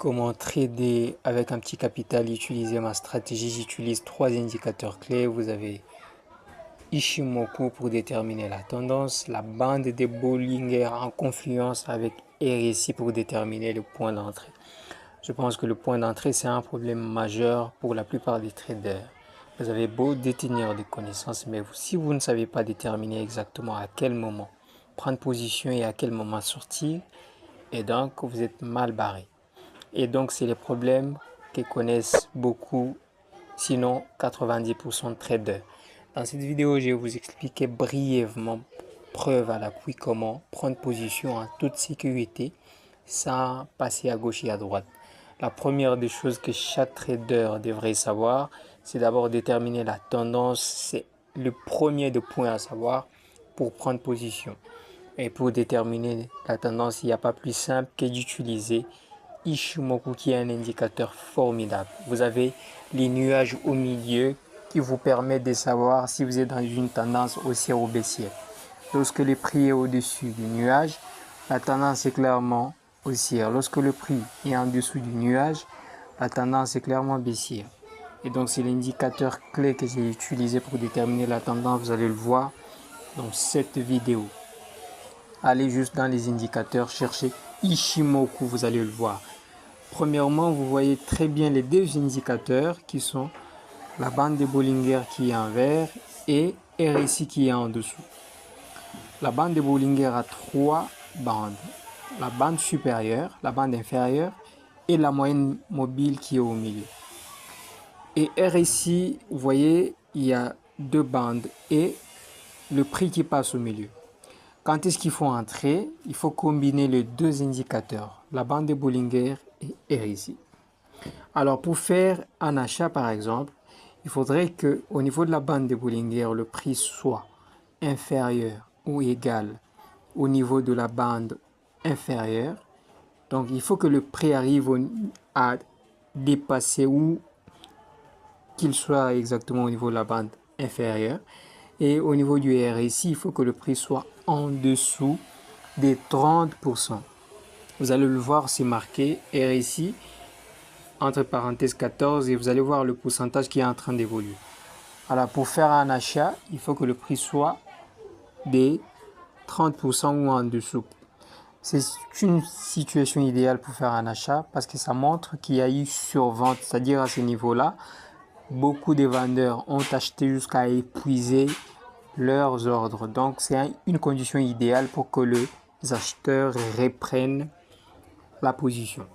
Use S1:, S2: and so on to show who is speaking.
S1: Comment trader avec un petit capital, utiliser ma stratégie. J'utilise trois indicateurs clés. Vous avez Ichimoku pour déterminer la tendance, la bande de Bollinger en confluence avec RSI pour déterminer le point d'entrée. Je pense que le point d'entrée, c'est un problème majeur pour la plupart des traders. Vous avez beau détenir des connaissances, mais si vous ne savez pas déterminer exactement à quel moment prendre position et à quel moment sortir, et donc vous êtes mal barré. Et donc, c'est les problèmes que connaissent beaucoup, sinon 90% de traders. Dans cette vidéo, je vais vous expliquer brièvement, preuve à l'appui, comment prendre position en toute sécurité sans passer à gauche et à droite. La première des choses que chaque trader devrait savoir, c'est d'abord déterminer la tendance. C'est le premier des points à savoir pour prendre position. Et pour déterminer la tendance, il n'y a pas plus simple que d'utiliser Ichimoku, qui est un indicateur formidable. Vous avez les nuages au milieu qui vous permettent de savoir si vous êtes dans une tendance haussière ou baissière. Lorsque le prix est au-dessus du nuage, la tendance est clairement haussière. Lorsque le prix est en dessous du nuage, la tendance est clairement baissière. Et donc c'est l'indicateur clé que j'ai utilisé pour déterminer la tendance. Vous allez le voir dans cette vidéo. Allez juste dans les indicateurs, cherchez Ichimoku, vous allez le voir. Premièrement, vous voyez très bien les deux indicateurs qui sont la bande de Bollinger qui est en vert et RSI qui est en dessous. La bande de Bollinger a trois bandes. La bande supérieure, la bande inférieure et la moyenne mobile qui est au milieu. Et RSI, vous voyez, il y a deux bandes et le prix qui passe au milieu. Quand est-ce qu'il faut entrer? Il faut combiner les deux indicateurs, la bande de Bollinger et RSI. Alors pour faire un achat par exemple, il faudrait que au niveau de la bande de Bollinger, le prix soit inférieur ou égal au niveau de la bande inférieure. Donc il faut que le prix arrive à dépasser ou qu'il soit exactement au niveau de la bande inférieure. Et au niveau du RSI, il faut que le prix soit en dessous des 30%. Vous allez le voir, c'est marqué RSI entre parenthèses 14 et vous allez voir le pourcentage qui est en train d'évoluer. Alors pour faire un achat, il faut que le prix soit des 30% ou en dessous. C'est une situation idéale pour faire un achat parce que ça montre qu'il y a eu survente, c'est-à-dire à ce niveau-là, beaucoup de vendeurs ont acheté jusqu'à épuiser leurs ordres. Donc c'est une condition idéale pour que les acheteurs reprennent la position.